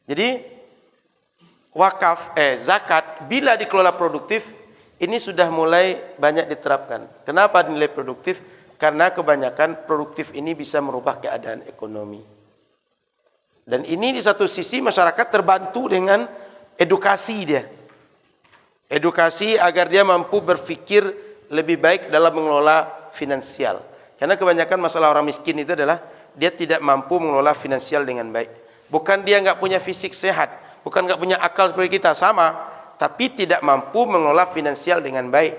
Jadi zakat bila dikelola produktif ini sudah mulai banyak diterapkan. Kenapa nilai produktif? Karena kebanyakan produktif ini bisa merubah keadaan ekonomi. Dan ini di satu sisi masyarakat terbantu dengan edukasi dia. Edukasi agar dia mampu berpikir lebih baik dalam mengelola finansial. Karena kebanyakan masalah orang miskin itu adalah dia tidak mampu mengelola finansial dengan baik. Bukan dia nggak punya fisik sehat, bukan nggak punya akal seperti kita, sama, tapi tidak mampu mengelola finansial dengan baik.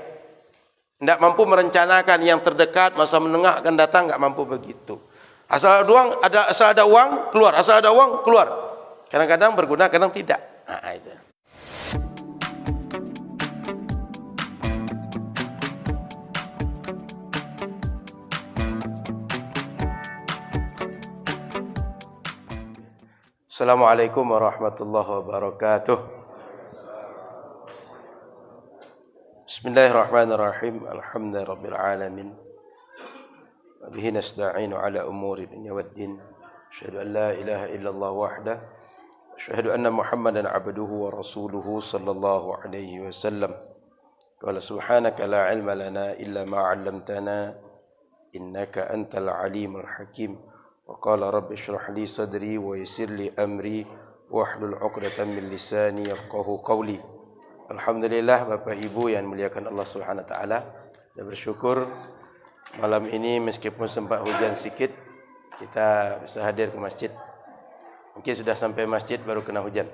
Tidak mampu merencanakan yang terdekat, masa menengah akan datang, nggak mampu begitu. Asal ada uang keluar, asal ada uang keluar. Kadang-kadang berguna, kadang tidak. Nah, itu. Assalamualaikum warahmatullahi wabarakatuh. Bismillahirrahmanirrahim. Alhamdulillahirabbil alamin. Wa bihi nasta'inu ala umuri dunya waddin. Asyhadu an la ilaha illallah wahdahu wa asyhadu anna Muhammadan abduhu wa rasuluhu sallallahu alaihi wasallam. Qala subhanaka la ilma lana illa ma 'allamtana innaka antal alimul hakim. Wa qala rabbi shrah li sadri wa yassir li amri wahlul 'uqdatam min lisani yafqahu qawli. Alhamdulillah, Bapak Ibu yang dimuliakan Allah Subhanahu wa taala, saya bersyukur malam ini meskipun sempat hujan sedikit kita bisa hadir ke masjid. Mungkin sudah sampai masjid baru kena hujan.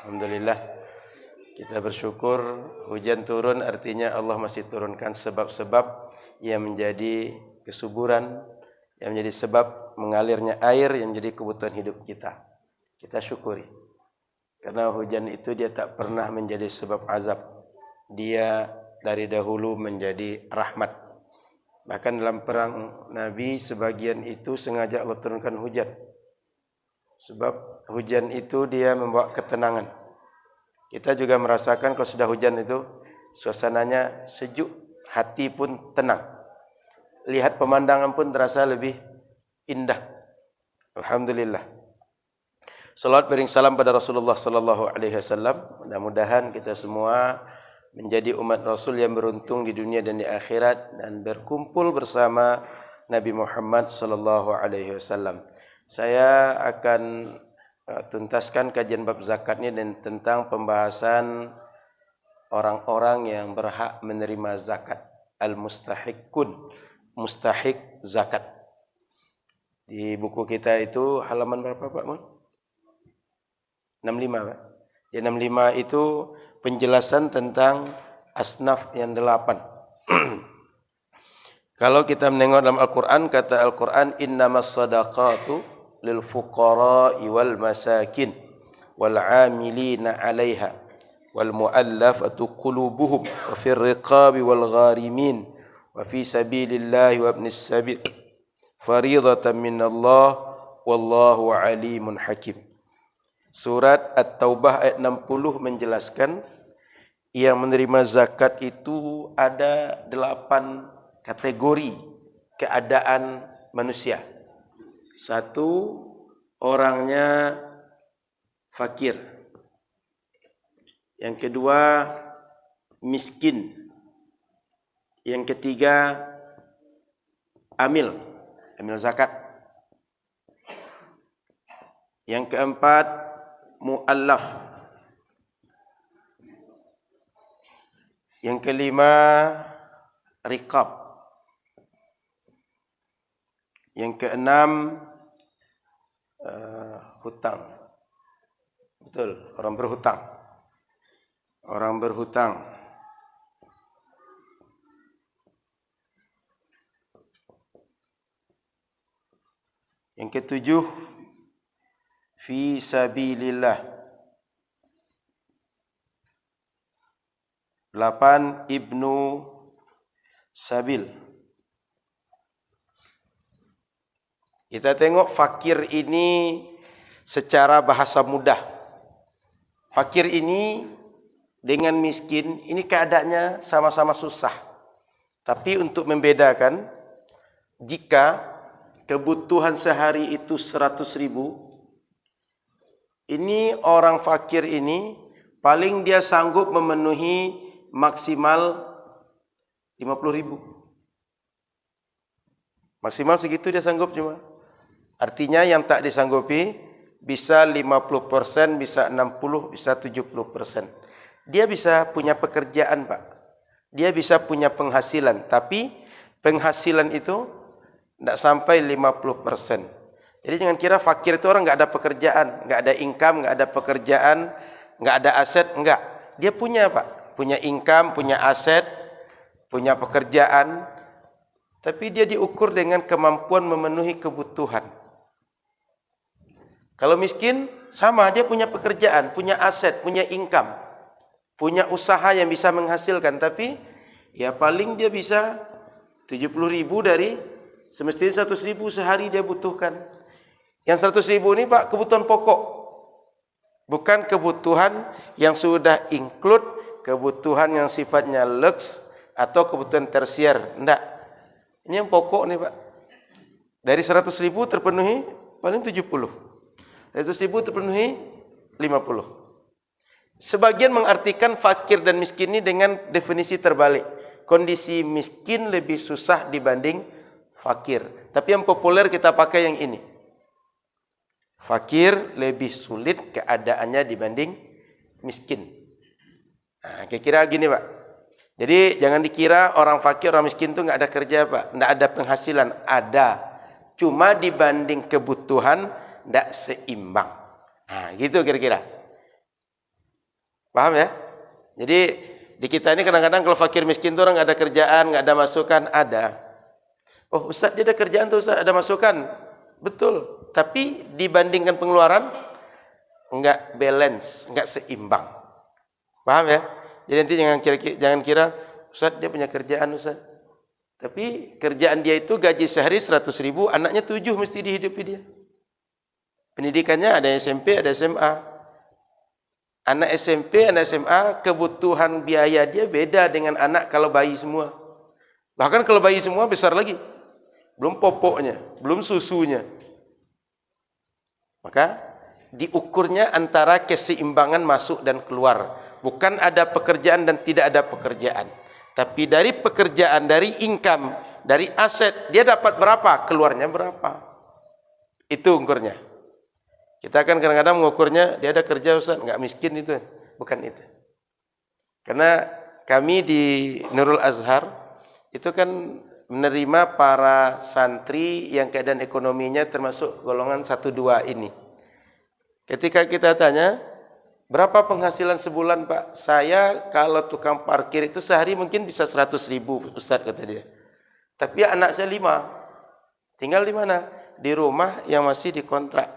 Alhamdulillah, kita bersyukur hujan turun, artinya Allah masih turunkan sebab-sebab yang menjadi kesuburan, yang menjadi sebab mengalirnya air yang menjadi kebutuhan hidup kita. Kita syukuri. Karena hujan itu dia tak pernah menjadi sebab azab. Dia dari dahulu menjadi rahmat. Bahkan dalam perang Nabi sebagian itu sengaja Allah turunkan hujan. Sebab hujan itu dia membawa ketenangan. Kita juga merasakan kalau sudah hujan itu suasananya sejuk, hati pun tenang. Lihat pemandangan pun terasa lebih indah. Alhamdulillah. Salawat bering salam pada Rasulullah sallallahu alaihi wasallam. Mudah-mudahan kita semua menjadi umat Rasul yang beruntung di dunia dan di akhirat dan berkumpul bersama Nabi Muhammad sallallahu alaihi wasallam. Saya akan tuntaskan kajian bab zakat ini dan tentang pembahasan orang-orang yang berhak menerima zakat, al-mustahiqun, mustahik zakat. Di buku kita itu halaman berapa Pak Mun? 65 Pak. Di 65 itu penjelasan tentang asnaf yang 8. Kalau kita menengok dalam Al-Quran, kata Al-Quran, innamas sadaqatu lil fuqara'i wal masakin wal 'amilina 'alaiha wal mu'allafatu qulubuhum wa fir riqabi wal gharimin wa fi sabilillahi wa ibnis sabil fariidatan minallah wallahu 'alimun hakim. Surat At-Taubah ayat 60 menjelaskan yang menerima zakat itu ada 8 kategori keadaan manusia. 1, orangnya fakir. Yang kedua, miskin. Yang ketiga, amil zakat. Yang keempat, mu'allaf. Yang kelima, riqab. Yang keenam, hutang. Betul, orang berhutang. Orang berhutang. Yang ketujuh, fi sabilillah. 8, ibnu sabil. Kita tengok fakir ini secara bahasa mudah. Fakir ini dengan miskin ini keadaannya sama-sama susah. Tapi untuk membedakan, jika kebutuhan sehari itu 100.000, Ini orang fakir ini paling dia sanggup memenuhi maksimal 50.000. Maksimal segitu dia sanggup cuma. Artinya yang tak disanggupi bisa 50%, bisa 60%, bisa 70%. Dia bisa punya pekerjaan, Pak. Dia bisa punya penghasilan, tapi penghasilan itu tidak sampai 50%. Jadi jangan kira fakir itu orang nggak ada pekerjaan, nggak ada income, nggak ada pekerjaan, nggak ada aset, enggak. Dia punya, Pak, punya income, punya aset, punya pekerjaan, tapi dia diukur dengan kemampuan memenuhi kebutuhan. Kalau miskin sama, dia punya pekerjaan, punya aset, punya income, punya usaha yang bisa menghasilkan, tapi ya paling dia bisa 70.000 dari semestinya 100.000 sehari dia butuhkan. Yang 100.000 ini, Pak, kebutuhan pokok. Bukan kebutuhan yang sudah include, kebutuhan yang sifatnya lux atau kebutuhan tersier. Enggak. Ini yang pokok nih, Pak. Dari 100.000 terpenuhi paling 70. Dari 100.000 terpenuhi 50. Sebagian mengartikan fakir dan miskin ini dengan definisi terbalik. Kondisi miskin lebih susah dibanding fakir. Tapi yang populer kita pakai yang ini. Fakir lebih sulit keadaannya dibanding miskin. Nah, kira-kira gini, Pak. Jadi jangan dikira orang fakir, orang miskin itu nggak ada kerja, Pak. Nggak ada penghasilan. Ada. Cuma dibanding kebutuhan nggak seimbang. Nah, gitu kira-kira. Paham ya? Jadi di kita ini kadang-kadang kalau fakir miskin itu orang nggak ada kerjaan, nggak ada masukan, ada. Oh, Ustaz, dia ada kerjaan tuh, Ustaz, ada masukan. Betul. Tapi dibandingkan pengeluaran enggak balance, enggak seimbang. Paham ya? Jadi nanti jangan kira Ustaz dia punya kerjaan, Ustaz. Tapi kerjaan dia itu gaji sehari 100.000, anaknya 7 mesti dihidupi dia. Pendidikannya ada SMP, ada SMA. Anak SMP, anak SMA, kebutuhan biaya dia beda dengan anak kalau bayi semua. Bahkan kalau bayi semua besar lagi. Belum popoknya, belum susunya. Maka diukurnya antara keseimbangan masuk dan keluar. Bukan ada pekerjaan dan tidak ada pekerjaan. Tapi dari pekerjaan, dari income, dari aset, dia dapat berapa, keluarnya berapa. Itu ukurnya. Kita kan kadang-kadang mengukurnya, dia ada kerja, Ustaz, enggak miskin itu. Bukan itu. Karena kami di Nurul Azhar, itu kan menerima para santri yang keadaan ekonominya termasuk golongan 1-2 ini. Ketika kita tanya, berapa penghasilan sebulan, Pak? Saya kalau tukang parkir itu sehari mungkin bisa 100.000, Ustaz, kata dia. Tapi anak saya 5. Tinggal di mana? Di rumah yang masih dikontrak.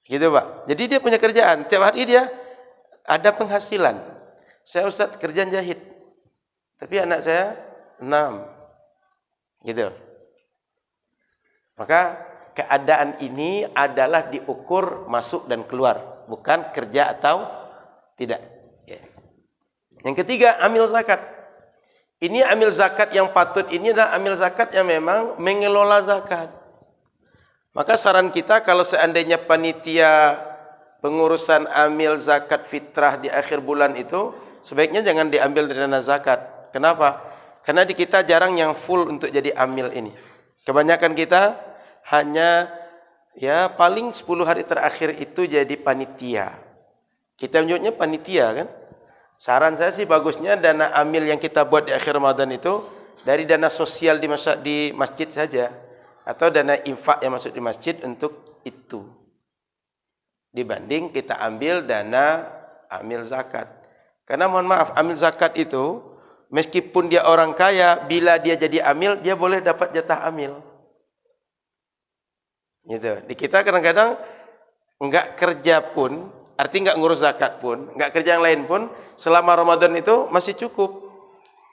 Gitu, Pak. Jadi dia punya kerjaan. Tiap hari dia ada penghasilan. Saya, Ustaz, kerjaan jahit. Tapi anak saya 6. Gitu. Maka keadaan ini adalah diukur masuk dan keluar, bukan kerja atau tidak. Ya. Yang ketiga, amil zakat. Ini amil zakat yang patut, ini adalah amil zakat yang memang mengelola zakat. Maka saran kita kalau seandainya panitia pengurusan amil zakat fitrah di akhir bulan itu, sebaiknya jangan diambil dari dana zakat. Kenapa? Karena di kita jarang yang full untuk jadi amil ini. Kebanyakan kita hanya ya paling 10 hari terakhir itu jadi panitia. Kita menyebutnya panitia kan. Saran saya sih bagusnya dana amil yang kita buat di akhir Ramadan itu dari dana sosial di masjid saja. Atau dana infak yang masuk di masjid untuk itu. Dibanding kita ambil dana amil zakat. Karena mohon maaf, amil zakat itu meskipun dia orang kaya, bila dia jadi amil, dia boleh dapat jatah amil. Gitu. Di kita kadang-kadang enggak kerja pun, artinya enggak ngurus zakat pun, enggak kerja yang lain pun, selama Ramadan itu masih cukup.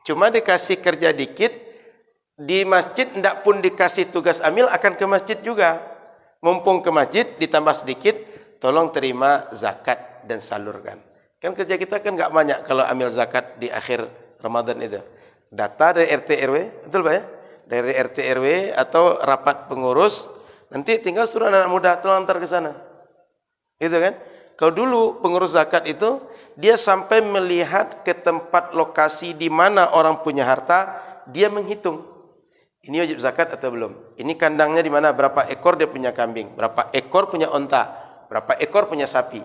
Cuma dikasih kerja dikit, di masjid enggak pun dikasih tugas amil, akan ke masjid juga. Mumpung ke masjid, ditambah sedikit, tolong terima zakat dan salurkan. Kan kerja kita kan enggak banyak kalau amil zakat di akhir Ramadan itu. Data dari RT RW, betul Pak ya? Dari RT RW atau rapat pengurus, nanti tinggal suruh anak muda tolong antar ke sana. Gitu kan? Kalau dulu pengurus zakat itu dia sampai melihat ke tempat lokasi di mana orang punya harta, dia menghitung. Ini wajib zakat atau belum? Ini kandangnya di mana? Berapa ekor dia punya kambing? Berapa ekor punya onta? Berapa ekor punya sapi?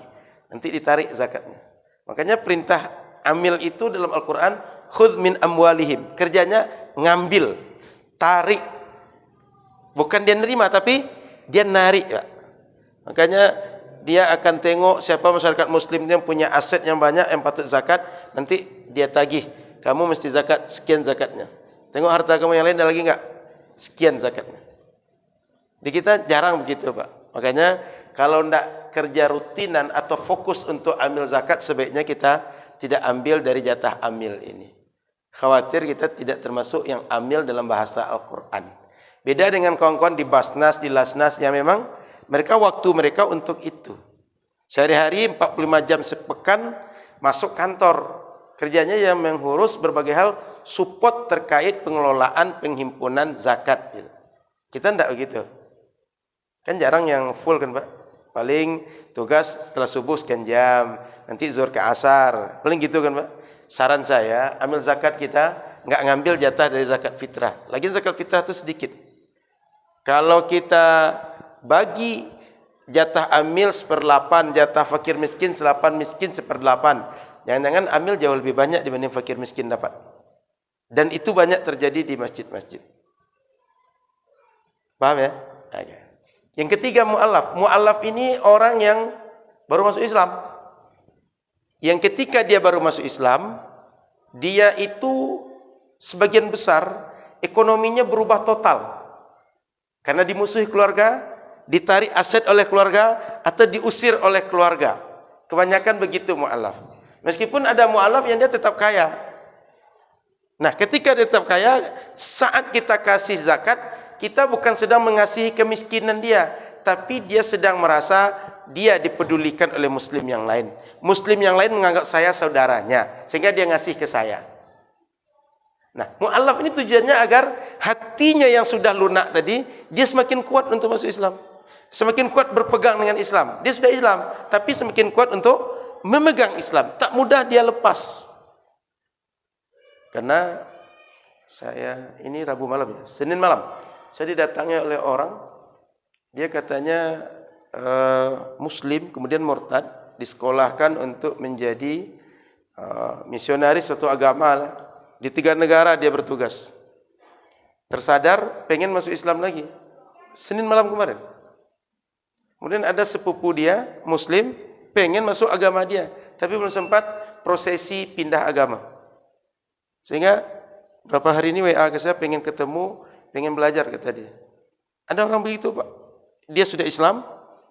Nanti ditarik zakatnya. Makanya perintah amil itu dalam Al-Quran, khudh min amwalihim. Kerjanya ngambil, tarik. Bukan dia nerima, tapi dia narik. Pak. Makanya dia akan tengok siapa masyarakat muslim yang punya aset yang banyak yang patut zakat, nanti dia tagih, kamu mesti zakat, sekian zakatnya. Tengok harta kamu yang lain ada lagi enggak? Sekian zakatnya. Di kita jarang begitu, Pak. Makanya kalau enggak kerja rutinan atau fokus untuk ambil zakat, sebaiknya kita tidak ambil dari jatah amil ini. Khawatir kita tidak termasuk yang amil dalam bahasa Al-Quran. Beda dengan kawan-kawan di Basnas, di Lasnas yang memang mereka waktu mereka untuk itu. Sehari-hari 45 jam sepekan masuk kantor. Kerjanya yang mengurus berbagai hal support terkait pengelolaan penghimpunan zakat. Kita tidak begitu. Kan jarang yang full kan Pak. Paling tugas setelah subuh sekian jam. Nanti zuhur ke asar. Paling gitu kan Pak. Saran saya ambil zakat kita nggak ngambil jatah dari zakat fitrah. Lagian zakat fitrah itu sedikit. Kalau kita bagi jatah amil 1/8, jatah fakir miskin 1/8, miskin 1/8. Jangan-jangan amil jauh lebih banyak dibanding fakir miskin dapat. Dan itu banyak terjadi di masjid-masjid. Paham ya? Okay. Yang ketiga mu'allaf. Mu'allaf ini orang yang baru masuk Islam. Yang ketika dia baru masuk Islam, dia itu sebagian besar ekonominya berubah total. Karena dimusuhi keluarga, ditarik aset oleh keluarga, atau diusir oleh keluarga. Kebanyakan begitu mu'allaf. Meskipun ada mu'allaf yang dia tetap kaya. Nah, ketika dia tetap kaya, saat kita kasih zakat, kita bukan sedang mengasihi kemiskinan dia, tapi dia sedang merasa dia dipedulikan oleh muslim yang lain. Muslim yang lain menganggap saya saudaranya, sehingga dia ngasih ke saya. Nah, mu'allaf ini tujuannya agar hatinya yang sudah lunak tadi, dia semakin kuat untuk masuk Islam. Semakin kuat berpegang dengan Islam. Dia sudah Islam, tapi semakin kuat untuk memegang Islam. Tak mudah dia lepas. Karena saya, ini Rabu malam ya, Senin malam, saya didatangi oleh orang, dia katanya Muslim, kemudian murtad, disekolahkan untuk menjadi misionaris suatu agama lah. Di 3 negara dia bertugas. Tersadar pengen masuk Islam lagi. Senin malam kemarin. Kemudian ada sepupu dia, Muslim, pengen masuk agama dia, tapi belum sempat prosesi pindah agama. Sehingga berapa hari ini WA ke saya, pengen ketemu, pengen belajar kata dia. Ada orang begitu Pak. Dia sudah Islam,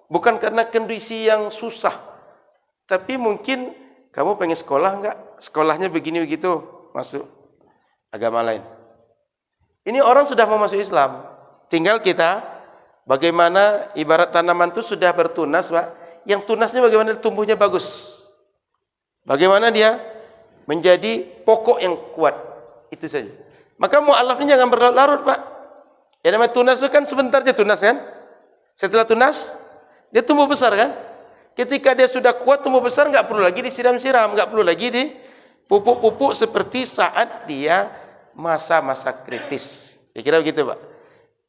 bukan karena kondisi yang susah, tapi mungkin kamu pengen sekolah enggak? Sekolahnya begini begitu. Masuk agama lain. Ini orang sudah mau masuk Islam. Tinggal kita bagaimana ibarat tanaman itu sudah bertunas, Pak. Yang tunasnya bagaimana tumbuhnya bagus. Bagaimana dia menjadi pokok yang kuat. Itu saja. Maka mu'allaf ini jangan berlarut-larut, Pak. Yang namanya tunas itu kan sebentar dia tunas kan? Setelah tunas, dia tumbuh besar kan? Ketika dia sudah kuat tumbuh besar, enggak perlu lagi disiram-siram, enggak perlu lagi di pupuk-pupuk seperti saat dia masa-masa kritis. Kira-kira begitu, Pak.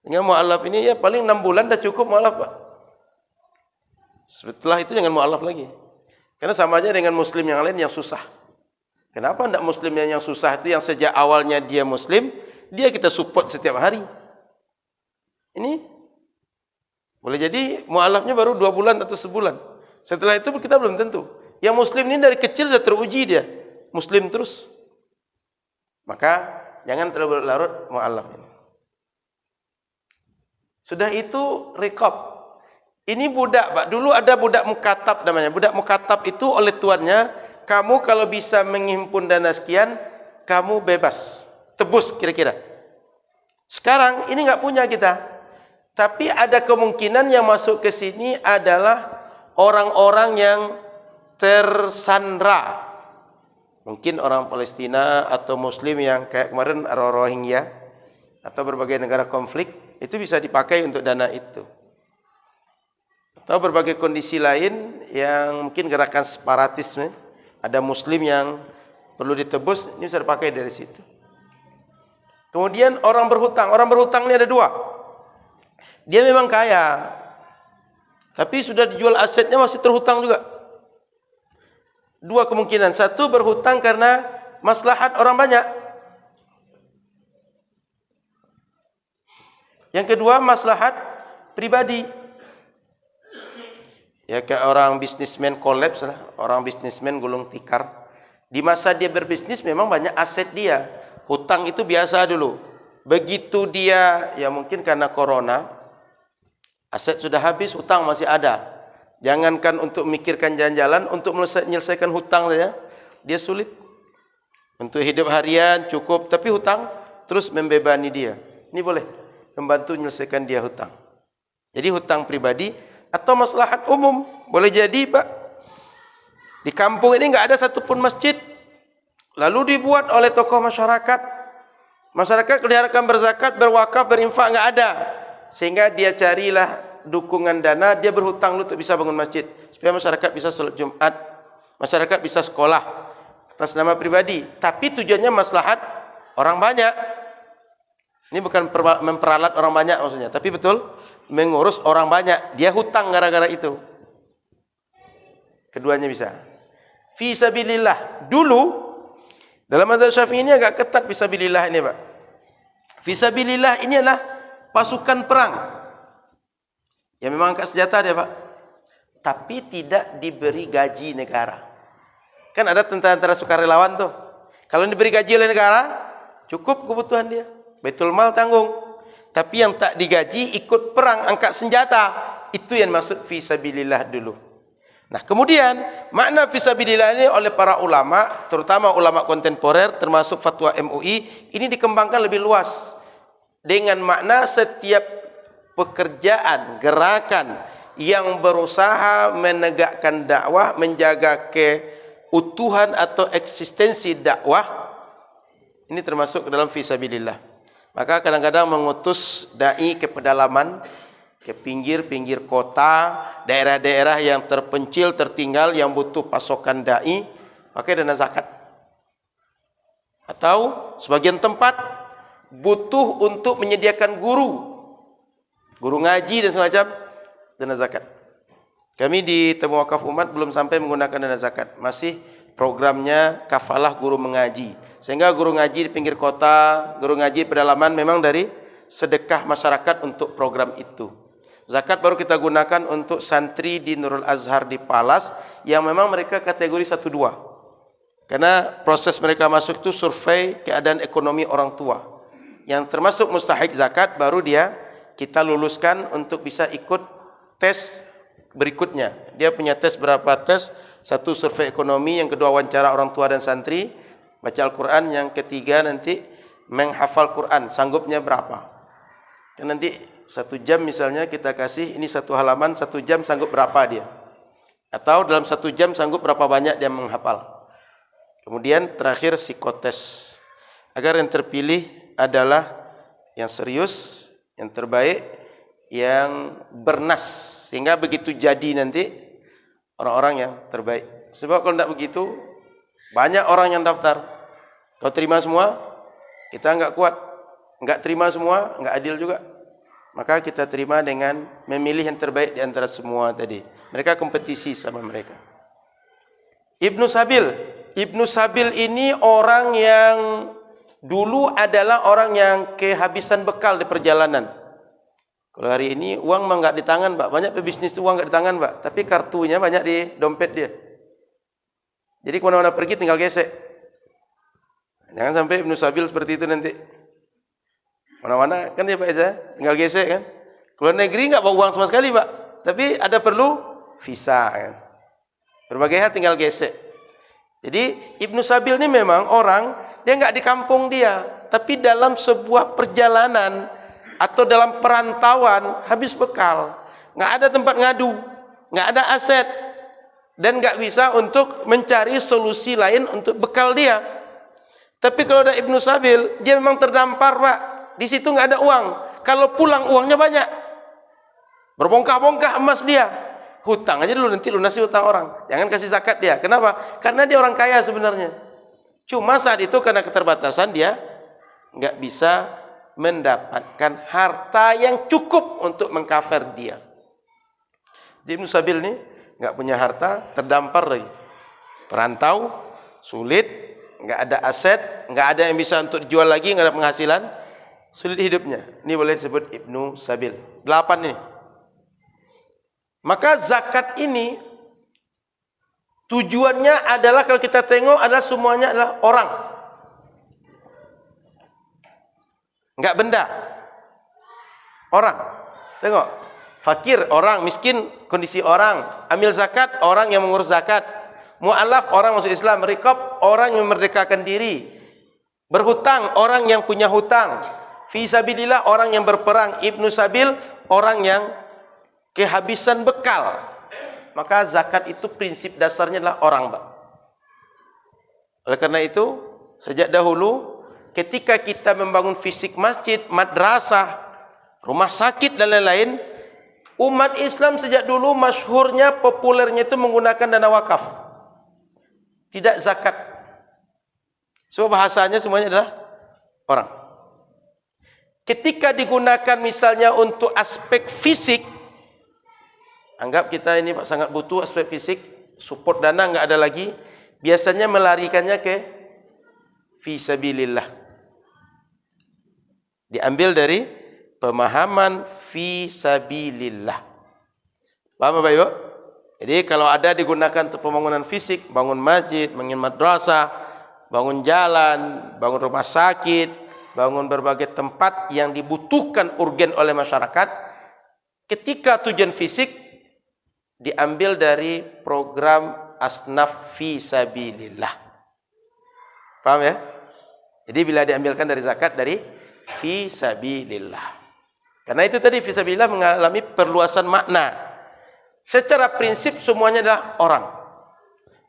Dengan mu'allaf ini ya paling 6 bulan dah cukup mu'allaf, Pak. Setelah itu jangan mu'allaf lagi. Karena sama aja dengan muslim yang lain yang susah. Kenapa tidak muslim yang susah itu yang sejak awalnya dia muslim, dia kita support setiap hari. Ini boleh jadi mu'allafnya baru 2 bulan atau sebulan. Setelah itu kita belum tentu. Yang muslim ini dari kecil sudah teruji dia. Muslim terus. Maka jangan terlalu berlarut mu'allaf ini. Sudah itu riqab. Ini budak, Pak. Dulu ada budak mukatab namanya. Budak mukatab itu oleh tuannya, kamu kalau bisa menghimpun dana sekian, kamu bebas. Tebus kira-kira. Sekarang ini enggak punya kita. Tapi ada kemungkinan yang masuk ke sini adalah orang-orang yang tersandra. Mungkin orang Palestina atau Muslim yang kayak kemarin Rohingya atau berbagai negara konflik, itu bisa dipakai untuk dana itu. atau berbagai kondisi lain yang mungkin gerakan separatisme, ada muslim yang perlu ditebus, ini bisa dipakai dari situ. Kemudian orang berhutang ini ada dua. Dia memang kaya, tapi sudah dijual asetnya masih terhutang juga. Dua kemungkinan, satu berhutang karena maslahat orang banyak. Yang kedua maslahat pribadi. Ya kayak orang bisnismen kolaps lah, orang bisnismen gulung tikar. Di masa dia berbisnis memang banyak aset dia. Hutang itu biasa dulu. Begitu dia, ya mungkin karena corona, aset sudah habis, hutang masih ada. Jangankan untuk memikirkan jalan-jalan, untuk menyelesaikan hutang saja, dia sulit. Untuk hidup harian cukup, tapi hutang terus membebani dia. Ini boleh membantu menyelesaikan dia hutang. Jadi hutang pribadi atau maslahat umum. Boleh jadi Pak, di kampung ini enggak ada satupun masjid. Lalu dibuat oleh tokoh masyarakat. Masyarakat kelihatan berzakat, berwakaf, berinfak enggak ada. Sehingga dia carilah dukungan dana, dia berhutang untuk bisa bangun masjid. Supaya masyarakat bisa salat Jumat, masyarakat bisa sekolah atas nama pribadi. Tapi tujuannya maslahat orang banyak. Ini bukan memperalat orang banyak maksudnya, tapi betul mengurus orang banyak. Dia hutang gara-gara itu. Keduanya bisa. Fi sabilillah. Dulu dalam mazhab Syafi'i ini agak ketat fi sabilillah ini, Pak. Fi sabilillah ini adalah pasukan perang. Ya memang angkat senjata dia, Pak. Tapi tidak diberi gaji negara. Kan ada tentara-tentara sukarelawan tuh. Kalau diberi gaji oleh negara, cukup kebutuhan dia. Baitul mal tanggung. Tapi yang tak digaji ikut perang, angkat senjata. Itu yang maksud fi sabilillah dulu. Nah, kemudian makna fi sabilillah ini oleh para ulama, terutama ulama kontemporer termasuk fatwa MUI, ini dikembangkan lebih luas dengan makna setiap pekerjaan, gerakan yang berusaha menegakkan dakwah, menjaga keutuhan atau eksistensi dakwah, ini termasuk dalam fi sabilillah. Maka kadang-kadang mengutus dai ke pedalaman, ke pinggir-pinggir kota, daerah-daerah yang terpencil, tertinggal, yang butuh pasokan dai, pakai dana zakat. Atau sebagian tempat butuh untuk menyediakan guru ngaji dan semacam, dana zakat. Kami di Temu Wakaf Umat belum sampai menggunakan dana zakat, masih programnya kafalah guru mengaji. Sehingga guru ngaji di pinggir kota, guru ngaji di pedalaman memang dari sedekah masyarakat untuk program itu. Zakat baru kita gunakan untuk santri di Nurul Azhar di Palas yang memang mereka kategori 1-2. Karena proses mereka masuk itu survei keadaan ekonomi orang tua. Yang termasuk mustahik zakat baru dia kita luluskan untuk bisa ikut tes berikutnya. Dia punya tes berapa tes? Satu survei ekonomi, yang kedua wawancara orang tua dan santri, baca Al-Quran, yang ketiga nanti menghafal Quran, sanggupnya berapa. Dan nanti 1 jam misalnya kita kasih, ini 1 halaman, 1 jam sanggup berapa dia. Atau dalam 1 jam sanggup berapa banyak dia menghafal. Kemudian terakhir psikotes. Agar yang terpilih adalah yang serius, yang terbaik, yang bernas. Sehingga begitu jadi nanti, orang-orang yang terbaik. Sebab kalau tidak begitu, banyak orang yang daftar. Kau terima semua, kita enggak kuat. Enggak terima semua, enggak adil juga. Maka kita terima dengan memilih yang terbaik di antara semua tadi. Mereka kompetisi sama mereka. Ibnu Sabil. Ibnu Sabil ini orang yang dulu adalah orang yang kehabisan bekal di perjalanan. Kalau hari ini uang mah enggak di tangan, Pak. Banyak pebisnis itu uang enggak di tangan, Pak. Tapi kartunya banyak di dompet dia. Jadi kemana-mana pergi tinggal gesek. Jangan sampai Ibnu Sabil seperti itu nanti. Mana-mana kan dia Pak Eza, tinggal gesek kan. Keluar negeri enggak bawa uang sama sekali, Pak. Tapi ada perlu visa kan. Berbagai hal tinggal gesek. Jadi Ibnu Sabil ini memang orang, dia enggak di kampung dia, tapi dalam sebuah perjalanan atau dalam perantauan habis bekal. Enggak ada tempat ngadu, enggak ada aset, dan enggak bisa untuk mencari solusi lain untuk bekal dia. Tapi kalau ada Ibnu Sabil, dia memang terdampar, Pak. Di situ enggak ada uang. Kalau pulang uangnya banyak. Berbongkah-bongkah emas dia. Hutang aja dulu, nanti lunasi hutang orang. Jangan kasih zakat dia. Kenapa? Karena dia orang kaya sebenarnya. Cuma saat itu karena keterbatasan dia nggak bisa mendapatkan harta yang cukup untuk mengcover dia. Di Ibnu Sabil nih nggak punya harta, terdampar lagi. Perantau, sulit, nggak ada aset, nggak ada yang bisa untuk dijual lagi, nggak ada penghasilan, sulit hidupnya. Ini boleh disebut Ibnu Sabil. 8 nih. Maka zakat ini tujuannya adalah kalau kita tengok adalah semuanya adalah orang. Enggak benda. Orang. Tengok. Fakir orang, miskin kondisi orang. Amil zakat orang yang mengurus zakat. Mu'alaf orang masuk Islam. Riqab orang yang memerdekakan diri. Berhutang orang yang punya hutang. Fi sabilillah orang yang berperang. Ibnu Sabil orang yang kehabisan bekal. Maka zakat itu prinsip dasarnya adalah orang, Pak. Oleh karena itu, sejak dahulu ketika kita membangun fisik masjid, madrasah, rumah sakit dan lain-lain, umat Islam sejak dulu masyhurnya, populernya itu menggunakan dana wakaf. Tidak zakat. Sebab bahasanya semuanya adalah orang. Ketika digunakan misalnya untuk aspek fisik, anggap kita ini Pak sangat butuh aspek fisik, support dana enggak ada lagi, biasanya melarikannya ke fisabilillah. Diambil dari pemahaman fisabilillah. Paham Bapak Ibu? Jadi kalau ada digunakan untuk pembangunan fisik, bangun masjid, bangun madrasah, bangun jalan, bangun rumah sakit, bangun berbagai tempat yang dibutuhkan urgen oleh masyarakat, ketika tujuan fisik diambil dari program asnaf fisabilillah. Paham ya? Jadi bila diambilkan dari zakat dari fisabilillah. Karena itu tadi fisabilillah mengalami perluasan makna. Secara prinsip semuanya adalah orang.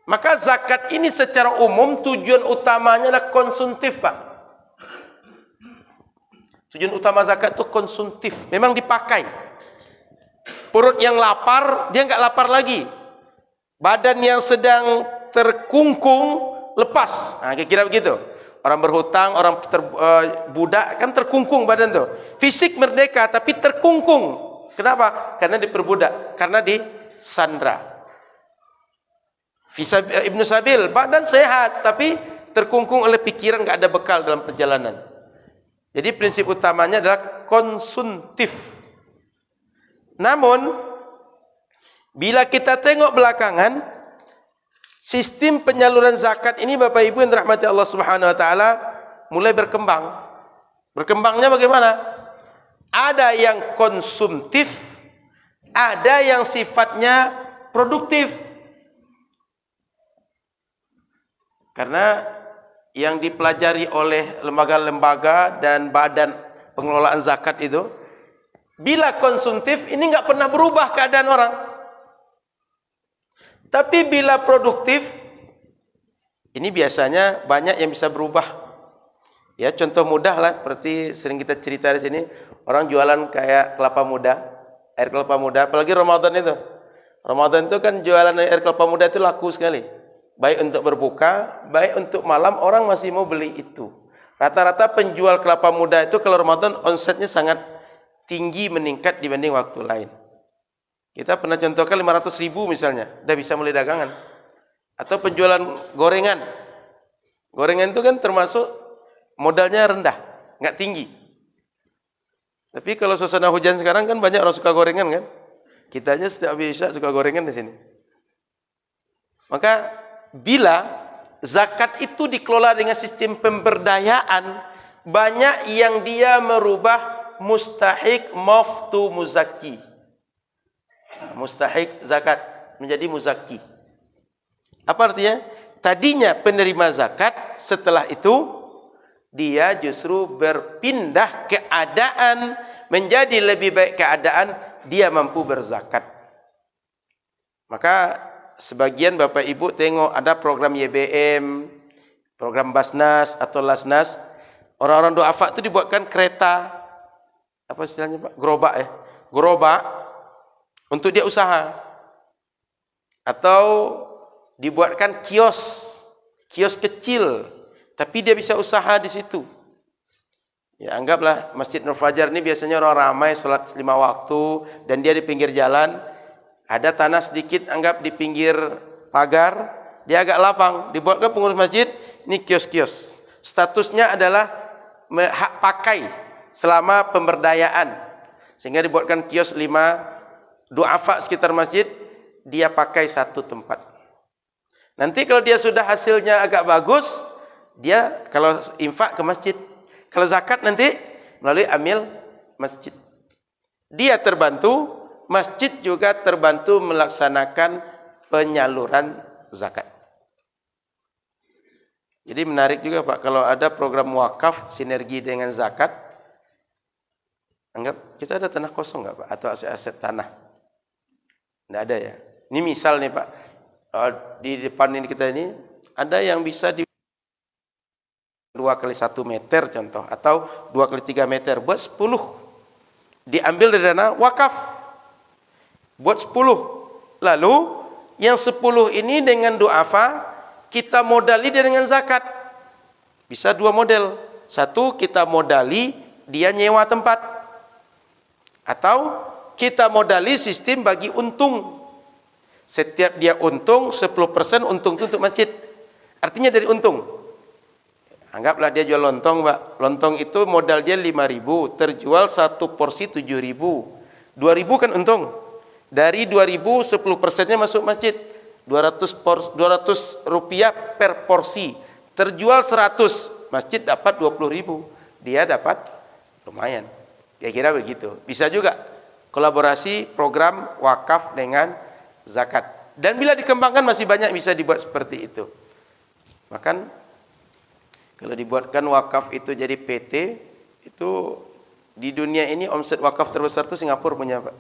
Maka zakat ini secara umum tujuan utamanya adalah konsumtif, Pak. Tujuan utama zakat itu konsumtif, memang dipakai. Perut yang lapar, dia enggak lapar lagi. Badan yang sedang terkungkung, lepas. Nah, kira-kira begitu. Orang berhutang, orang budak, kan terkungkung badan tuh. Fisik merdeka, tapi terkungkung. Kenapa? Karena diperbudak, karena disandra. Ibnu Sabil, badan sehat, tapi terkungkung oleh pikiran, enggak ada bekal dalam perjalanan. Jadi prinsip utamanya adalah konsumtif. Namun, bila kita tengok belakangan, sistem penyaluran zakat ini Bapak Ibu yang dirahmati Allah Subhanahu wa taala mulai berkembang. Berkembangnya bagaimana? Ada yang konsumtif, ada yang sifatnya produktif. Karena yang dipelajari oleh lembaga-lembaga dan badan pengelolaan zakat itu, bila konsumtif ini enggak pernah berubah keadaan orang. Tapi bila produktif, ini biasanya banyak yang bisa berubah. Ya, contoh mudah lah, seperti sering kita cerita di sini, orang jualan kayak kelapa muda, air kelapa muda, apalagi Ramadan itu. Ramadan itu kan jualan air kelapa muda itu laku sekali. Baik untuk berbuka, baik untuk malam, orang masih mau beli itu. Rata-rata penjual kelapa muda itu kalau Ramadan omsetnya sangat tinggi, meningkat dibanding waktu lain. Kita pernah contohkan 500.000 misalnya, dah bisa mulai dagangan. Atau penjualan gorengan. Gorengan itu kan termasuk modalnya rendah, enggak tinggi. Tapi kalau suasana hujan sekarang kan banyak orang suka gorengan kan. Kita aja setiap Isya suka gorengan di sini. Maka bila zakat itu dikelola dengan sistem pemberdayaan, banyak yang dia merubah mustahik maftu muzaki. Mustahik zakat menjadi muzaki. Apa artinya? Tadinya penerima zakat, setelah itu dia justru berpindah keadaan menjadi lebih baik keadaan, dia mampu berzakat. Maka sebagian Bapak Ibu tengok ada program YBM, program Basnas atau Lasnas, orang-orang duafa itu dibuatkan kereta, apa istilahnya Pak? Gerobak ya. Gerobak untuk dia usaha. Atau dibuatkan kios kecil, tapi dia bisa usaha di situ. Ya, anggaplah Masjid Nur Fajar ini biasanya orang ramai salat 5 waktu dan dia di pinggir jalan. Ada tanah sedikit, anggap di pinggir pagar, dia agak lapang, dibuatkan pengurus masjid, ini kios-kios. Statusnya adalah hak pakai selama pemberdayaan. Sehingga dibuatkan kios 5 duafa sekitar masjid, dia pakai satu tempat. Nanti kalau dia sudah hasilnya agak bagus, dia kalau infak ke masjid. Kalau zakat nanti melalui amil masjid. Dia terbantu, masjid juga terbantu melaksanakan penyaluran zakat. Jadi menarik juga Pak, kalau ada program wakaf sinergi dengan zakat. Anggap kita ada tanah kosong nggak Pak? Atau aset-aset tanah? Nggak ada ya. Ini misal nih Pak, di depan ini kita ini ada yang bisa di 2 kali 1 meter contoh, atau 2 kali 3 meter, buat 10. Diambil dari dana wakaf, buat 10. Lalu yang 10 ini dengan duafa kita modali dia dengan zakat. Bisa 2 model. Satu, kita modali dia nyewa tempat, atau kita modali sistem bagi untung. Setiap dia untung 10% untung itu untuk masjid. Artinya dari untung. Anggaplah dia jual lontong, Pak. Lontong itu modal dia 5.000, terjual 1 porsi 7.000. 2.000 kan untung. Dari 2.000 10%-nya masuk masjid. 200 rupiah per porsi. Terjual 100, masjid dapat 20.000. Dia dapat lumayan. Kira-kira begitu. Bisa juga kolaborasi program wakaf dengan zakat. Dan bila dikembangkan masih banyak bisa dibuat seperti itu. Bahkan kalau dibuatkan wakaf itu jadi PT, itu di dunia ini omset wakaf terbesar itu Singapura punya Pak.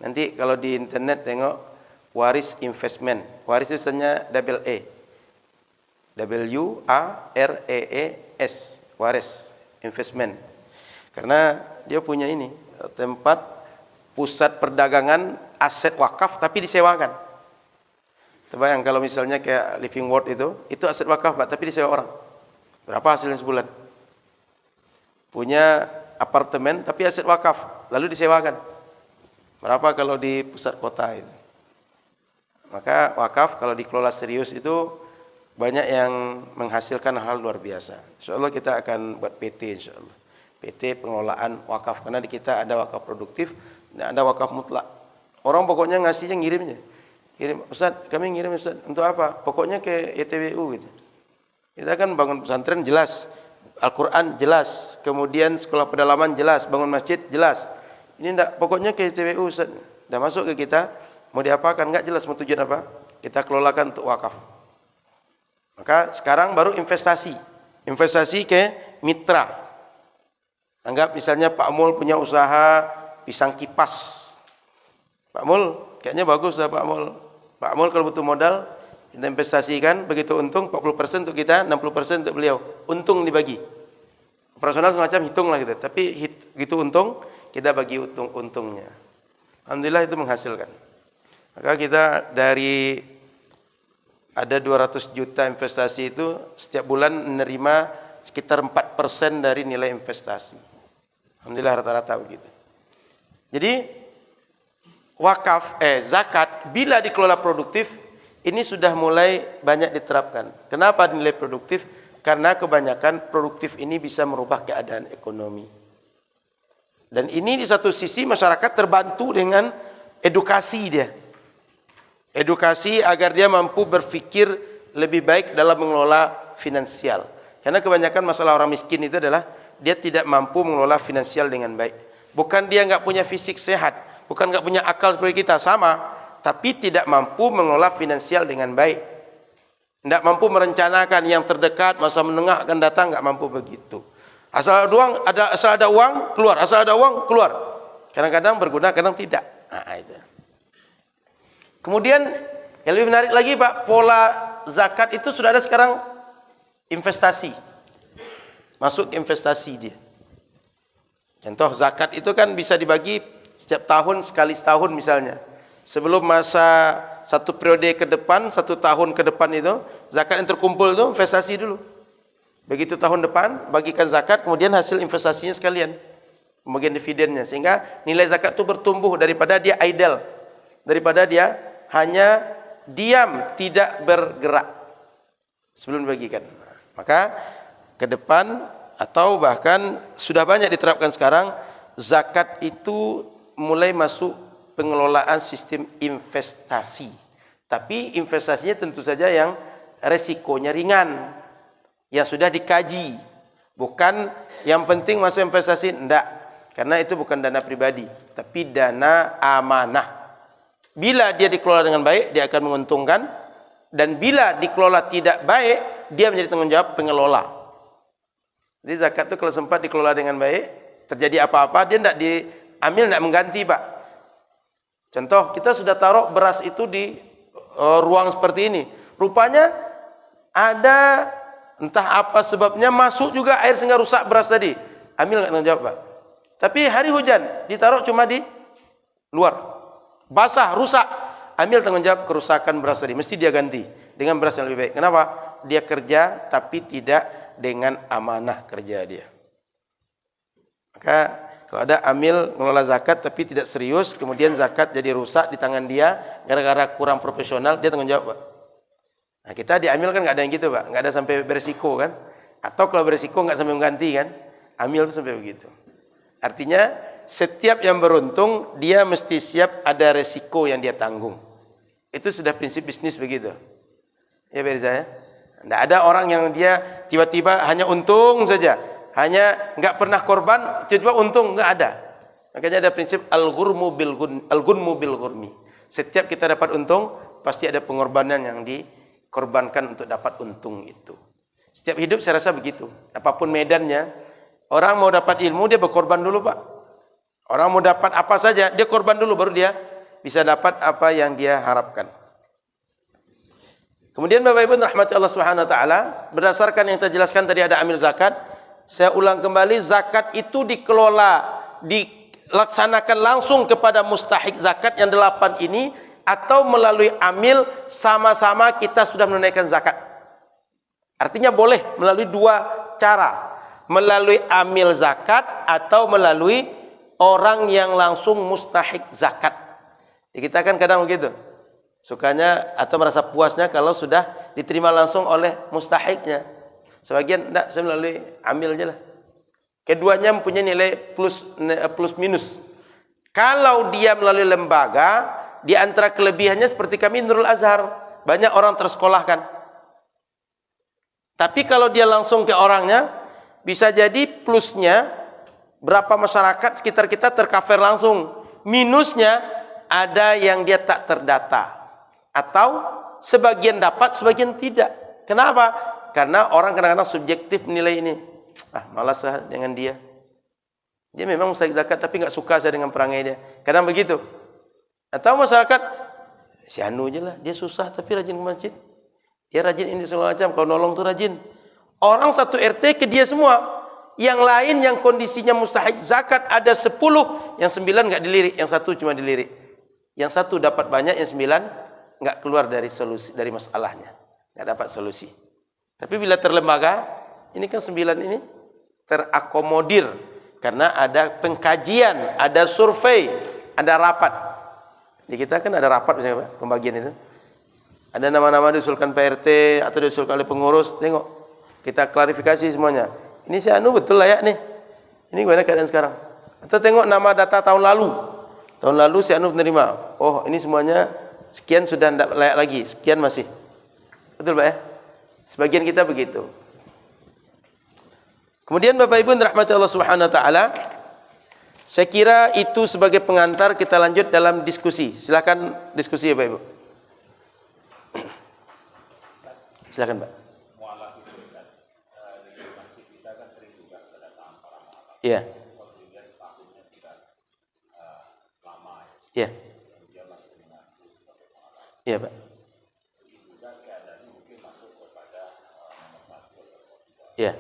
Nanti kalau di internet tengok Waris Investment. Waris itu sebenarnya double E. WAREES. Waris Investment. Karena dia punya ini, tempat pusat perdagangan aset wakaf tapi disewakan. Terbayang kalau misalnya kayak Living World itu aset wakaf Pak, tapi disewa orang. Berapa hasilnya sebulan? Punya apartemen tapi aset wakaf, lalu disewakan. Berapa kalau di pusat kota itu? Maka wakaf kalau dikelola serius itu banyak yang menghasilkan hal luar biasa. Insyaallah kita akan buat PT insyaallah. PT pengelolaan wakaf, karena di kita ada wakaf produktif dan ada wakaf mutlak. Orang pokoknya ngasihnya ngirimnya. Kirim, Ustaz, kami ngirim Ustaz. Untuk apa? Pokoknya ke YTWU gitu. Kita kan bangun pesantren jelas, Al-Quran jelas, kemudian sekolah pedalaman jelas, bangun masjid jelas. Ini enggak, pokoknya ke YTWU Ustaz. Dah masuk ke kita, mau diapakan? Enggak jelas mau tujuan apa? Kita kelolakan untuk wakaf. Maka sekarang baru investasi. Investasi ke mitra. Anggap misalnya Pak Mul punya usaha pisang kipas. Pak Mul, kayaknya bagus lah Pak Mul. Pak Mul kalau butuh modal, kita investasikan, begitu untung 40% untuk kita, 60% untuk beliau. Untung dibagi. Operasional semacam hitung lah gitu. Tapi gitu untung, kita bagi untungnya. Alhamdulillah itu menghasilkan. Maka kita dari ada 200 juta investasi itu, setiap bulan menerima sekitar 4% dari nilai investasi. Alhamdulillah rata-rata begitu. Jadi wakaf, zakat bila dikelola produktif ini sudah mulai banyak diterapkan. Kenapa nilai produktif? Karena kebanyakan produktif ini bisa merubah keadaan ekonomi. Dan ini di satu sisi masyarakat terbantu dengan edukasi dia. Edukasi agar dia mampu berpikir lebih baik dalam mengelola finansial. Karena kebanyakan masalah orang miskin itu adalah dia tidak mampu mengelola finansial dengan baik. Bukan dia enggak punya fisik sehat, bukan enggak punya akal seperti kita, sama, tapi tidak mampu mengelola finansial dengan baik. Tidak mampu merencanakan yang terdekat, masa menengah akan datang, enggak mampu begitu. Asal ada uang, keluar. Asal ada uang, keluar. Kadang-kadang berguna, kadang tidak. Nah, itu. Kemudian yang lebih menarik lagi Pak, pola zakat itu sudah ada sekarang investasi. Masuk ke investasi dia. Contoh zakat itu kan bisa dibagi setiap tahun sekali setahun misalnya. Sebelum masa satu periode ke depan, 1 tahun ke depan itu, zakat yang terkumpul itu investasi dulu. Begitu tahun depan, bagikan zakat, kemudian hasil investasinya sekalian. Pembagian dividennya. Sehingga nilai zakat itu bertumbuh daripada dia idle. Daripada dia hanya diam, tidak bergerak sebelum dibagikan. Maka ke depan atau bahkan sudah banyak diterapkan sekarang, zakat itu mulai masuk pengelolaan sistem investasi. Tapi investasinya tentu saja yang resikonya ringan, yang sudah dikaji. Bukan yang penting masuk investasi, enggak. Karena itu bukan dana pribadi, tapi dana amanah. Bila dia dikelola dengan baik, dia akan menguntungkan. Dan bila dikelola tidak baik, dia menjadi tanggung jawab pengelola. Jadi zakat itu kalau sempat dikelola dengan baik, terjadi apa-apa, dia tidak diambil, tidak mengganti, Pak. Contoh, kita sudah taruh beras itu di ruang seperti ini. Rupanya ada, entah apa sebabnya, masuk juga air sehingga rusak beras tadi. Ambil nggak tanggung jawab, Pak? Tapi hari hujan, ditaruh cuma di luar. Basah, rusak. Ambil tanggung jawab kerusakan beras tadi. Mesti dia ganti dengan beras yang lebih baik. Kenapa? Dia kerja tapi tidak dengan amanah kerja dia. Maka kalau ada amil mengelola zakat tapi tidak serius, kemudian zakat jadi rusak di tangan dia gara-gara kurang profesional, dia tanggung jawab, Pak. Nah, kita di amil kan nggak ada yang gitu, Pak. Nggak ada sampai beresiko kan? Atau kalau beresiko nggak sampai mengganti kan? Amil itu sampai begitu. Artinya setiap yang beruntung dia mesti siap ada resiko yang dia tanggung. Itu sudah prinsip bisnis begitu. Ya Berza ya. Tidak ada orang yang dia tiba-tiba hanya untung saja, hanya nggak pernah korban, tiba-tiba untung, nggak ada. Makanya ada prinsip al-ghurmu bil ghurmi. Setiap kita dapat untung, pasti ada pengorbanan yang dikorbankan untuk dapat untung itu. Setiap hidup saya rasa begitu. Apapun medannya, orang mau dapat ilmu dia berkorban dulu, Pak. Orang mau dapat apa saja, dia korban dulu baru dia bisa dapat apa yang dia harapkan. Kemudian Bapak Ibu rahmati Allah Subhanahu wa taala, berdasarkan yang saya jelaskan tadi ada amil zakat, saya ulang kembali, zakat itu dikelola, dilaksanakan langsung kepada mustahik zakat yang 8 ini atau melalui amil, sama-sama kita sudah menunaikan zakat. Artinya boleh melalui 2 cara, melalui amil zakat atau melalui orang yang langsung mustahik zakat. Kita kan kadang begitu. Sukanya atau merasa puasnya kalau sudah diterima langsung oleh mustahiknya. Sebagian enggak, saya melalui amil aja lah. Keduanya mempunyai nilai plus minus. Kalau dia melalui lembaga, di antara kelebihannya seperti kami Nurul Azhar, banyak orang tersekolahkan. Tapi kalau dia langsung ke orangnya, bisa jadi plusnya berapa masyarakat sekitar kita tercover langsung. Minusnya ada yang dia tak terdata. Atau sebagian dapat, sebagian tidak. Kenapa? Karena orang kadang-kadang subjektif menilai ini. Malas saya dengan dia. Dia memang mustahik zakat tapi nggak suka saya dengan perangai dia. Kadang begitu. Atau masyarakat, si anu aja lah, dia susah tapi rajin ke masjid. Dia rajin ini segala macam, kalau nolong tuh rajin. Orang satu RT ke dia semua. Yang lain yang kondisinya mustahik zakat ada 10, yang 9 nggak dilirik, yang 1 cuma dilirik. Yang 1 dapat banyak, yang 9 nggak keluar dari solusi, dari masalahnya, nggak dapat solusi. Tapi bila terlembaga, ini kan 9 ini terakomodir karena ada pengkajian, ada survei, ada rapat. Di kita kan ada rapat misalnya, Pak, pembagian itu. Ada nama-nama diusulkan PRT atau diusulkan oleh pengurus, tengok kita klarifikasi semuanya. Ini si anu betul layak nih. Ini gimana keadaan sekarang? Atau tengok nama data tahun lalu. Tahun lalu si anu menerima. Oh, ini semuanya sekian sudah tidak layak lagi, sekian masih. Betul, Pak ya? Sebagian kita begitu. Kemudian Bapak Ibu rahmati Allah Subhanahu wa taala, saya kira itu sebagai pengantar, kita lanjut dalam diskusi. Silakan diskusi ya Bapak Ibu. Silakan, Pak. Iya. Iya. Iya, Pak. Iya.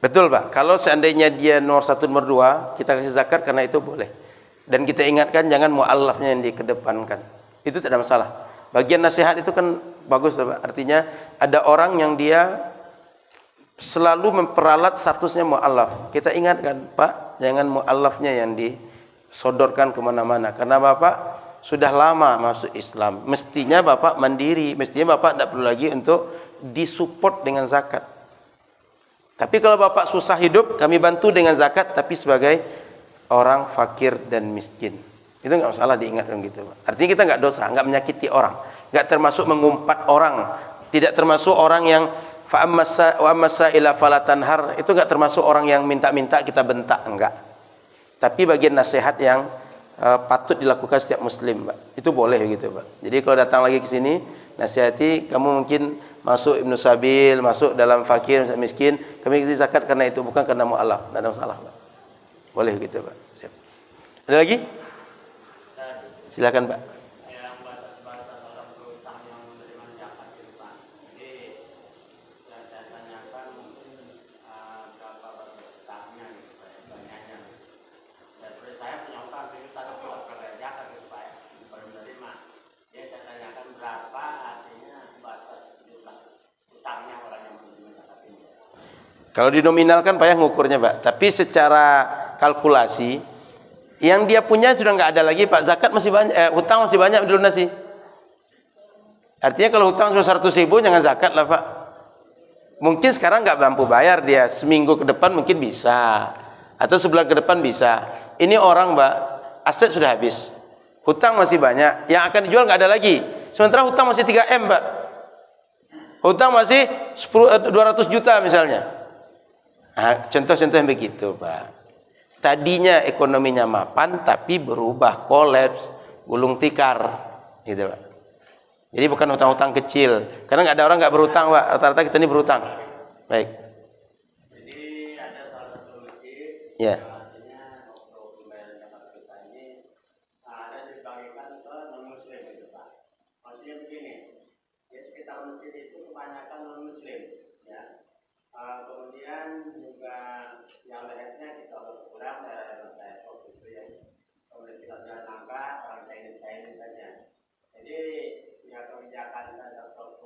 Betul Pak, kalau seandainya dia nomor 1, nomor 2, kita kasih zakat karena itu boleh. Dan kita ingatkan jangan mu'allafnya yang dikedepankan. Itu tidak masalah. Bagian nasihat itu kan bagus Pak. Artinya ada orang yang dia selalu memperalat statusnya mu'allaf. Kita ingatkan Pak, jangan mu'allafnya yang disodorkan kemana-mana. Karena Bapak sudah lama masuk Islam. Mestinya Bapak mandiri. Mestinya Bapak tidak perlu lagi untuk disupport dengan zakat. Tapi kalau Bapak susah hidup, kami bantu dengan zakat, tapi sebagai orang fakir dan miskin. Itu nggak masalah diingatkan gitu. Artinya kita nggak dosa, nggak menyakiti orang, nggak termasuk mengumpat orang, tidak termasuk orang yang fa'amasa ila falatanhar, itu nggak termasuk orang yang minta-minta kita bentak, enggak. Tapi bagian nasihat yang patut dilakukan setiap muslim, Pak. Itu boleh gitu, Pak. Jadi kalau datang lagi ke sini, nasihati, kamu mungkin masuk Ibnu Sabil, masuk dalam fakir, miskin, kami kasih zakat karena itu, bukan karena mu'alaf. Tidak ada masalah, Pak. Boleh gitu, Pak. Siap. Ada lagi? Silakan, Pak. Kalau dinominalkan payah ngukurnya Pak. Tapi secara kalkulasi, yang dia punya sudah nggak ada lagi Pak. Zakat masih banyak, hutang masih banyak dilunasi. Artinya kalau hutang cuma 100.000 jangan zakat lah Pak. Mungkin sekarang nggak mampu bayar dia, seminggu ke depan mungkin bisa, atau sebulan ke depan bisa. Ini orang Pak, aset sudah habis, hutang masih banyak, yang akan dijual nggak ada lagi. Sementara hutang masih 3M Pak. Hutang masih 200 juta misalnya. Contoh-contoh yang begitu Pak. Tadinya ekonominya mapan tapi berubah, kolaps, gulung tikar gitu Pak. Jadi bukan hutang-hutang kecil. Karena nggak ada orang nggak berhutang Pak. Rata-rata kita ini berhutang. Baik. Jadi ada salah satu masjid. Ya. Artinya untuk pembayaran zakat kita ini ada dibagikan ke non muslim gitu Pak. Maksudnya begini. Ya sekitar masjid itu kebanyakan non muslim ya. Kemudian juga yang lainnya kita berkurang dari Depok gitu ya. Kemudian kita jalan angka orang Chinese saja. Jadi ya kebijakan dari Depok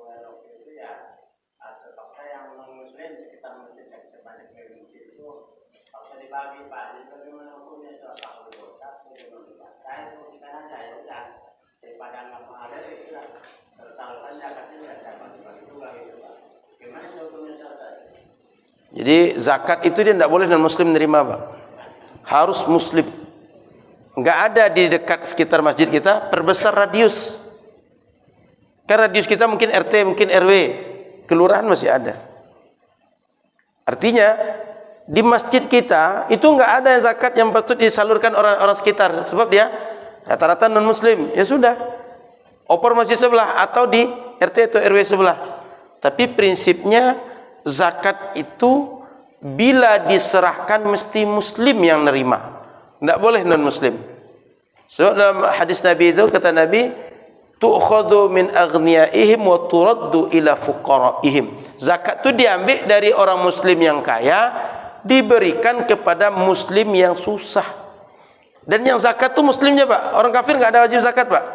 itu ya terpaksa yang non muslim sekitar masjid sebanyak masjid itu harus dibagi Pak. Jadi bagaimana hukumnya itu apa dosa? Bagaimana saya fungsikan aja ya udah daripada nggak ada itu lah tersalurkan zakatnya ya saya bagi juga gitu Pak. Gimana hukumnya saya? Jadi zakat itu dia tidak boleh non muslim menerima Pak. Harus muslim. Enggak ada di dekat sekitar masjid kita, perbesar radius. Kan radius kita mungkin RT, mungkin RW, kelurahan masih ada. Artinya di masjid kita itu enggak ada zakat yang patut disalurkan orang-orang sekitar, sebab dia rata-rata non muslim. Ya sudah, opor masjid sebelah atau di RT atau RW sebelah. Tapi prinsipnya zakat itu bila diserahkan mesti muslim yang nerima, tidak boleh non muslim. So dalam hadis Nabi itu kata Nabi, tu'khadhu min aghniyaihim wa turaddu ila fuqaraihim. Zakat itu diambil dari orang muslim yang kaya, diberikan kepada muslim yang susah. Dan yang zakat itu muslimnya Pak. Orang kafir nggak ada wajib zakat Pak.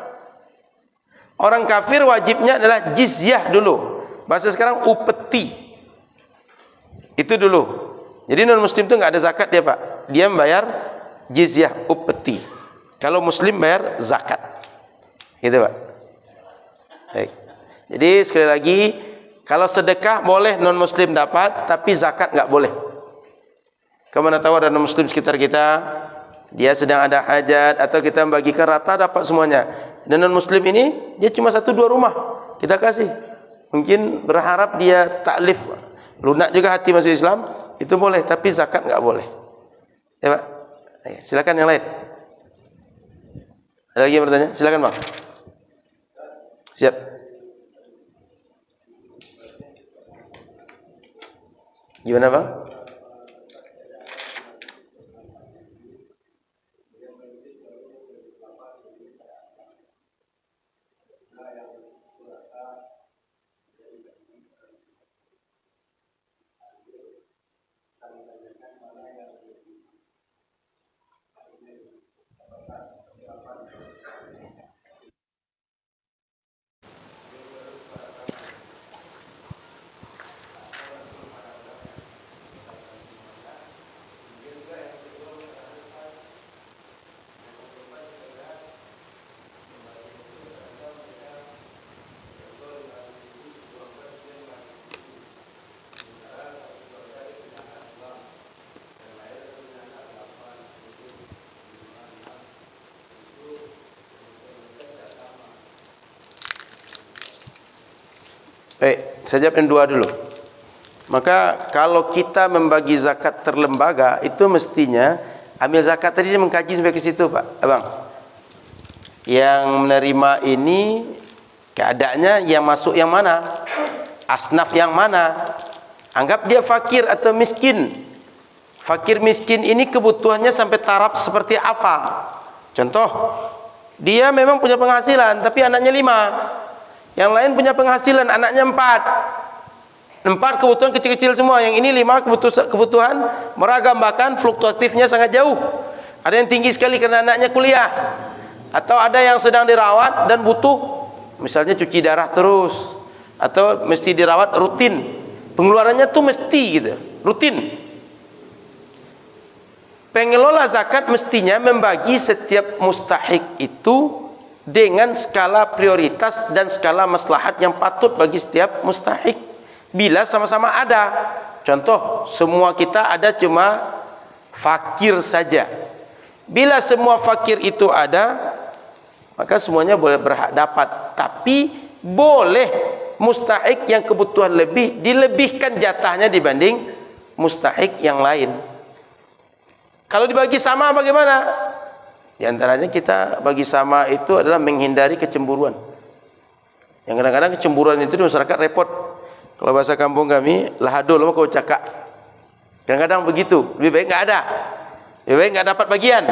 Orang kafir wajibnya adalah jizyah dulu. Bahasa sekarang upeti. Itu dulu. Jadi non muslim itu nggak ada zakat dia Pak. Dia membayar jizyah upeti. Kalau muslim bayar zakat. Gitu Pak. Baik. Jadi sekali lagi, kalau sedekah boleh non muslim dapat, tapi zakat nggak boleh. Kemana tahu ada non muslim sekitar kita, dia sedang ada hajat atau kita membagikan rata dapat semuanya. Dan non muslim ini dia cuma 1-2 rumah kita kasih. Mungkin berharap dia taklif, lunak juga hati masuk Islam, itu boleh, tapi zakat nggak boleh. Ya Pak. Silakan yang lain. Ada lagi yang bertanya? Silakan Pak. Siap. Gimana Bang? Saya jawab yang dua dulu. Maka kalau kita membagi zakat terlembaga, itu mestinya ambil zakat tadi dia mengkaji sampai ke situ, Pak, Abang. Yang menerima ini keadaannya yang masuk yang mana? Asnaf yang mana? Anggap dia fakir atau miskin. Fakir miskin ini kebutuhannya sampai taraf seperti apa? Contoh, dia memang punya penghasilan tapi anaknya 5. Yang lain punya penghasilan anaknya 4 kebutuhan kecil-kecil semua. Yang ini 5 kebutuhan meragam, bahkan fluktuatifnya sangat jauh. Ada yang tinggi sekali karena anaknya kuliah, atau ada yang sedang dirawat dan butuh misalnya cuci darah terus, atau mesti dirawat rutin. Pengeluarannya tuh mesti gitu, rutin. Pengelola zakat mestinya membagi setiap mustahik itu dengan skala prioritas dan skala maslahat yang patut bagi setiap mustahik. Bila sama-sama ada. Contoh, semua kita ada cuma fakir saja. Bila semua fakir itu ada, maka semuanya boleh berhak dapat. Tapi boleh mustahik yang kebutuhan lebih dilebihkan jatahnya dibanding mustahik yang lain. Kalau dibagi sama bagaimana? Di antaranya kita bagi sama itu adalah menghindari kecemburuan. Yang kadang-kadang kecemburuan itu di masyarakat repot. Kalau bahasa kampung kami, lahadul mau kau cakap. Kadang-kadang begitu. Lebih baik enggak ada. Lebih baik enggak dapat bagian.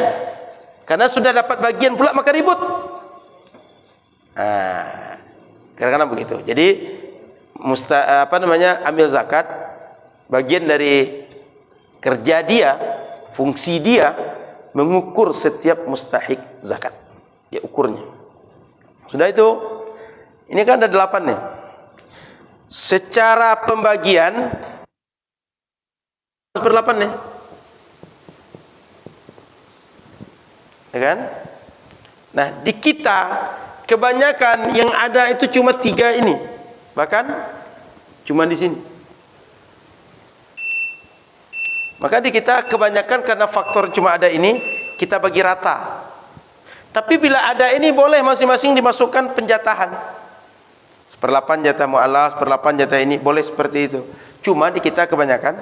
Karena sudah dapat bagian pula maka ribut. Kadang-kadang begitu. Jadi ambil zakat bagian dari kerja dia, fungsi dia mengukur setiap mustahik zakat. Dia ukurnya. Sudah itu. Ini kan ada 8 nih. Secara pembagian 1/8 nih, ya kan? Nah, di kita kebanyakan yang ada itu cuma 3 ini, bahkan cuma di sini. Maka di kita kebanyakan karena faktor cuma ada ini, kita bagi rata. Tapi bila ada ini boleh masing-masing dimasukkan penjatahan. 1/8 jatah mu'alaf, 1/8 jatah ini, boleh seperti itu. Cuma di kita kebanyakan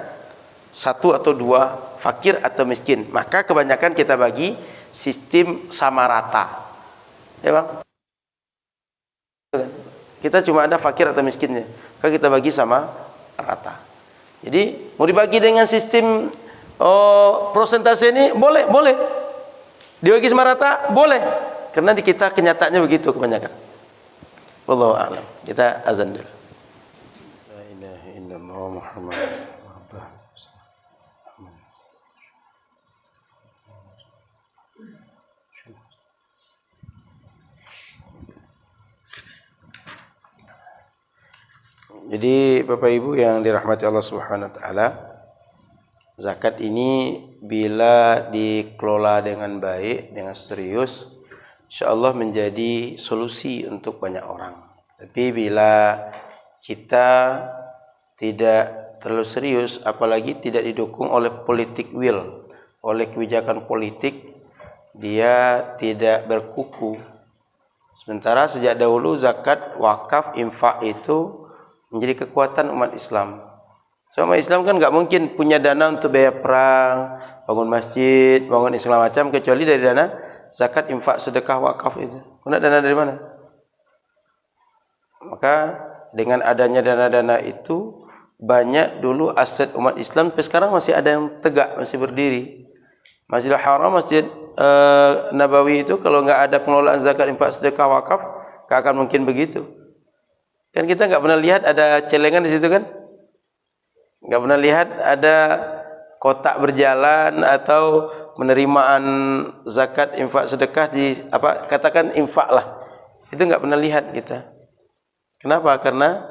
1 atau 2 fakir atau miskin. Maka kebanyakan kita bagi sistem sama rata. Ya Bang? Kita cuma ada fakir atau miskinnya. Maka kita bagi sama rata. Jadi mau dibagi dengan sistem prosentase ini boleh, boleh. Dibagi sama rata boleh. Karena di kita kenyataannya begitu kebanyakan. Wallahu a'lam. Kita azan dulu. La ilaha illallah Muhammad rasulullah. Jadi Bapak Ibu yang dirahmati Allah Subhanahu wa taala, zakat ini bila dikelola dengan baik, dengan serius, insyaallah menjadi solusi untuk banyak orang. Tapi bila kita tidak terlalu serius, apalagi tidak didukung oleh politik will, oleh kebijakan politik, dia tidak berkuku. Sementara sejak dahulu zakat, wakaf, infak itu menjadi kekuatan umat Islam. So, umat Islam kan enggak mungkin punya dana untuk biaya perang, bangun masjid, bangun segala macam kecuali dari dana zakat, infak, sedekah, wakaf itu. Nak dana dari mana? Maka dengan adanya dana-dana itu, banyak dulu aset umat Islam, sampai sekarang masih ada yang tegak, masih berdiri. Masjidil Haram, Masjid Nabawi itu kalau enggak ada pengelolaan zakat, infak, sedekah, wakaf, enggak akan mungkin begitu. Kan kita enggak pernah lihat ada celengan di situ kan? Enggak pernah lihat ada kotak berjalan atau penerimaan zakat, infak, sedekah di katakan infak lah. Itu enggak pernah lihat kita. Kenapa? Karena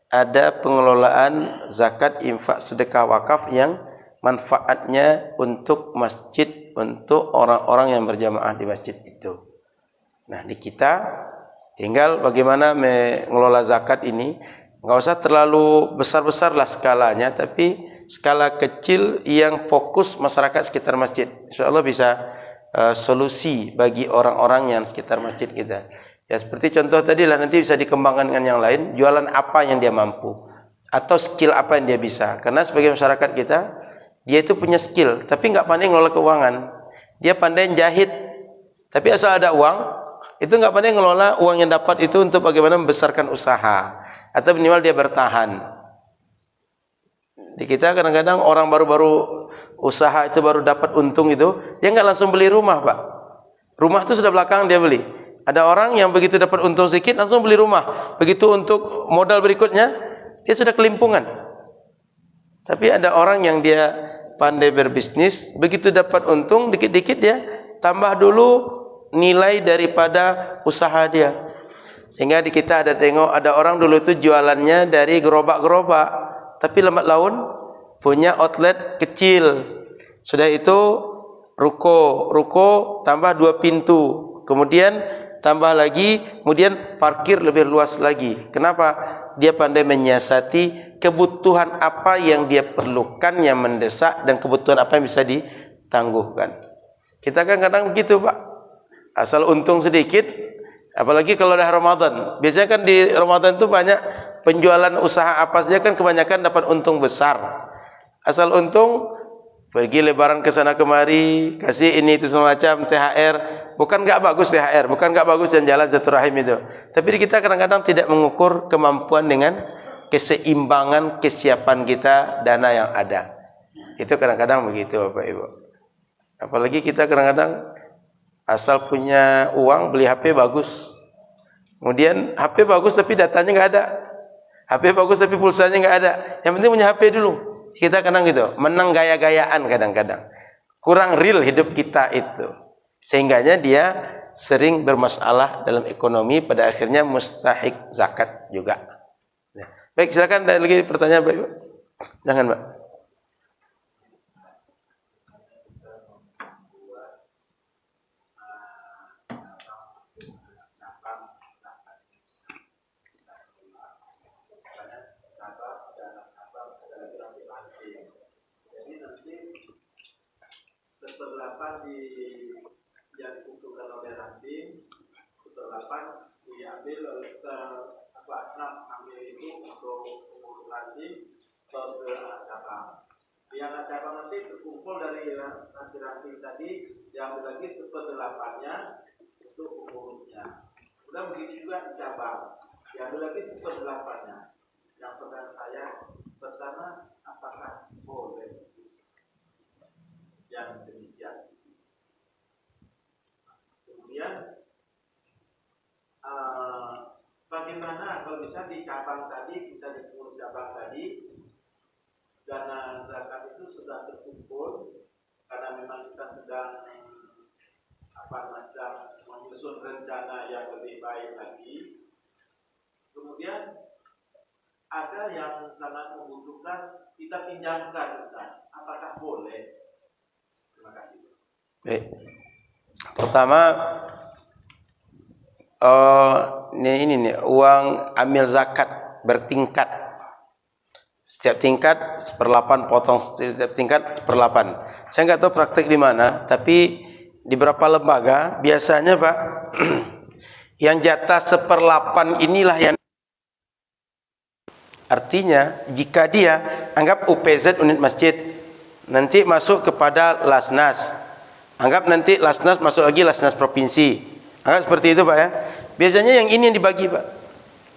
ada pengelolaan zakat, infak, sedekah, wakaf yang manfaatnya untuk masjid, untuk orang-orang yang berjamaah di masjid itu. Nah, di kita tinggal bagaimana mengelola zakat ini. Enggak usah terlalu besar-besar lah skalanya, tapi skala kecil yang fokus masyarakat sekitar masjid. InsyaAllah bisa solusi bagi orang-orang yang sekitar masjid kita. Ya seperti contoh tadi lah, nanti bisa dikembangkan dengan yang lain, jualan apa yang dia mampu atau skill apa yang dia bisa. Karena sebagai masyarakat kita, dia itu punya skill tapi nggak pandai ngelola keuangan. Dia pandai jahit, tapi asal ada uang, itu nggak pandai ngelola uang yang dapat itu untuk bagaimana membesarkan usaha atau minimal dia bertahan. Di kita kadang-kadang orang baru-baru usaha itu baru dapat untung itu, dia nggak langsung beli rumah, Pak. Rumah itu sudah belakang dia beli. Ada orang yang begitu dapat untung sedikit langsung beli rumah. Begitu untuk modal berikutnya, dia sudah kelimpungan. Tapi ada orang yang dia pandai berbisnis, begitu dapat untung dikit-dikit dia tambah dulu nilai daripada usaha dia. Sehingga di kita ada tengok ada orang dulu itu jualannya dari gerobak-gerobak, tapi lambat laun punya outlet kecil. Sudah itu ruko tambah 2 pintu. Kemudian tambah lagi, kemudian parkir lebih luas lagi. Kenapa? Dia pandai menyiasati kebutuhan apa yang dia perlukan, yang mendesak, dan kebutuhan apa yang bisa ditangguhkan. Kita kan kadang begitu, Pak. Asal untung sedikit, apalagi kalau dah Ramadan. Biasanya kan di Ramadan itu banyak penjualan usaha apa saja kan kebanyakan dapat untung besar. Asal untung, pergi lebaran ke sana kemari, kasih ini itu semacam THR. Bukan enggak bagus THR, bukan enggak bagus jalan silaturahim itu. Tapi kita kadang-kadang tidak mengukur kemampuan dengan keseimbangan kesiapan kita dana yang ada. Itu kadang-kadang begitu, Bapak Ibu. Apalagi kita kadang-kadang asal punya uang beli HP bagus. Kemudian HP bagus tapi datanya enggak ada. HP bagus tapi pulsanya enggak ada. Yang penting punya HP dulu. Kita kadang gitu, menang gaya-gayaan kadang-kadang. Kurang real hidup kita itu. Sehingganya dia sering bermasalah dalam ekonomi, pada akhirnya mustahik zakat juga. Ya. Baik, silakan ada lagi pertanyaan, Pak Ibu. Jangan, Pak. Seperlapan yang dibutuhkan oleh ranting, seperlapan diambil oleh asnaf ambil itu untuk pengurus ranting ke cabang. Yang cabang nanti terkumpul dari ranting tadi, diambil lagi seperdelapannya untuk pengurusnya. Kemudian begitu juga di cabang, diambil lagi seperdelapannya. Yang pertanyaan saya pertama, apakah boleh yang demikian? Kemudian bagaimana kalau bisa di cabang tadi, kita di pengurus cabang tadi, dana zakat itu sudah terkumpul karena memang kita sedang menyusun rencana yang lebih baik lagi. Kemudian ada yang sangat membutuhkan, kita pinjamkan, Ustaz. Apakah boleh? Terima kasih. Baik. Pertama, ini nih uang amil zakat bertingkat. Setiap tingkat 1/8 potong, setiap tingkat 1/8. Saya nggak tahu praktek di mana, tapi di beberapa lembaga biasanya, Pak, yang jatah 1/8 inilah yang artinya jika dia anggap UPZ unit masjid nanti masuk kepada Lasnas, anggap nanti Lasnas masuk lagi Lasnas provinsi, anggap seperti itu, Pak, ya. Biasanya yang ini yang dibagi, Pak.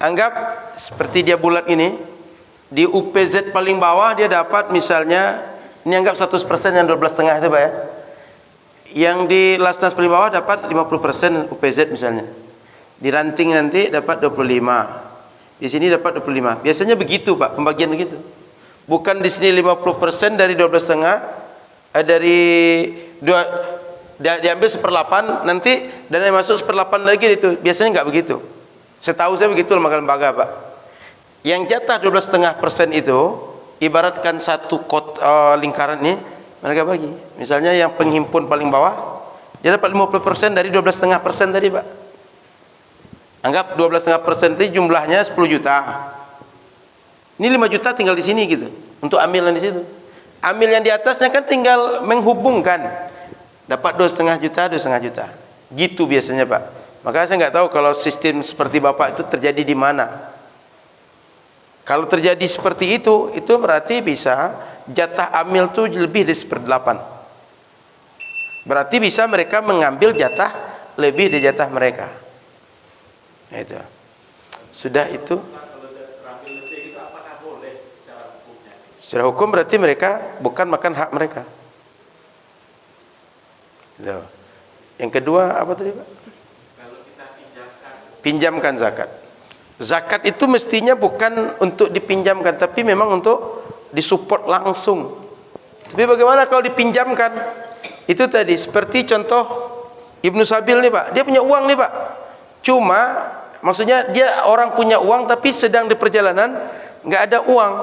Anggap seperti dia bulat ini, di UPZ paling bawah dia dapat misalnya, ini anggap 100% yang 12,5 itu, Pak, ya. Yang di Lasnas paling bawah dapat 50% UPZ misalnya. Di ranting nanti dapat 25. Di sini dapat 25. Biasanya begitu, Pak, pembagian begitu. Bukan di sini 50% dari 12,5, diambil 1/8, nanti dana yang masuk 1/8 lagi itu. Biasanya enggak begitu. Setahu saya begitu lembaga-lembaga, Pak. Yang jatah 12,5% itu ibaratkan satu lingkaran ini mereka bagi. Misalnya yang penghimpun paling bawah dia dapat 50% dari 12,5% tadi, Pak. Anggap 12,5% itu jumlahnya 10 juta. Ini 5 juta tinggal di sini gitu. Untuk amil yang di situ. Amil yang di atasnya kan tinggal menghubungkan. Dapat 2,5 juta, 2,5 juta. Gitu biasanya, Pak. Maka saya nggak tahu kalau sistem seperti Bapak itu terjadi di mana. Kalau terjadi seperti itu berarti bisa jatah amil itu lebih dari 1/8. Berarti bisa mereka mengambil jatah lebih dari jatah mereka. Itu. Sudah itu. Secara hukum berarti mereka bukan makan hak mereka. Itu. Yang kedua apa tadi, Pak? Kalau kita pinjamkan zakat. Zakat itu mestinya bukan untuk dipinjamkan, tapi memang untuk disupport langsung. Tapi bagaimana kalau dipinjamkan? Itu tadi seperti contoh Ibnu Sabil nih, Pak. Dia punya uang nih, Pak. Cuma maksudnya dia orang punya uang tapi sedang di perjalanan nggak ada uang.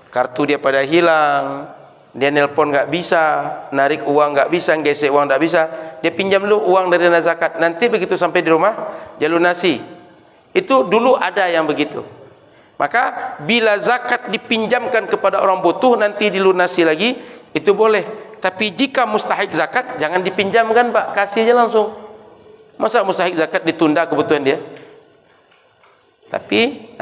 Kartu dia pada hilang. Dia nelpon nggak bisa, narik uang nggak bisa, gesek uang nggak bisa. Dia pinjam dulu uang dari dana zakat. Nanti begitu sampai di rumah dia lunasi. Itu dulu ada yang begitu. Maka bila zakat dipinjamkan kepada orang butuh nanti dilunasi lagi, itu boleh. Tapi jika mustahik zakat jangan dipinjamkan, Pak, kasih aja langsung. Masa mustahik zakat ditunda kebutuhan dia? Tapi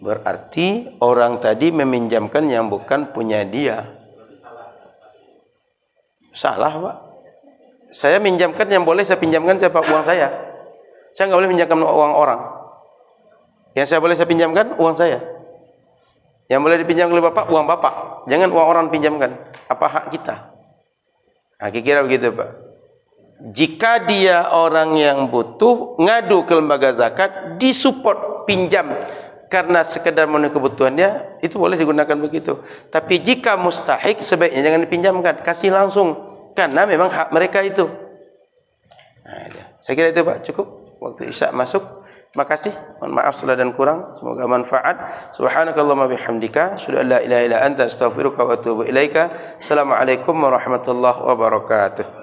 berarti orang tadi meminjamkan yang bukan punya dia. Salah, Pak. Saya minjamkan yang boleh saya pinjamkan siapa? Uang saya. Saya nggak boleh pinjamkan uang orang. Yang saya boleh saya pinjamkan uang saya. Yang boleh dipinjam oleh Bapak uang Bapak. Jangan uang orang pinjamkan. Apa hak kita? Kira-kira begitu, Pak. Jika dia orang yang butuh ngadu ke lembaga zakat, disupport pinjam karena sekedar memenuhi kebutuhannya, itu boleh digunakan begitu. Tapi jika mustahik sebaiknya jangan dipinjamkan, kasih langsung karena memang hak mereka itu. Saya kira itu, Pak, cukup. Waktu Isya masuk. Terima kasih. Mohon maaf salah dan kurang. Semoga manfaat. Subhanakallahumma bihamdika, asyhadu an la ilaha illa anta, astaghfiruka wa atubu ilaika. Assalamualaikum warahmatullahi wabarakatuh.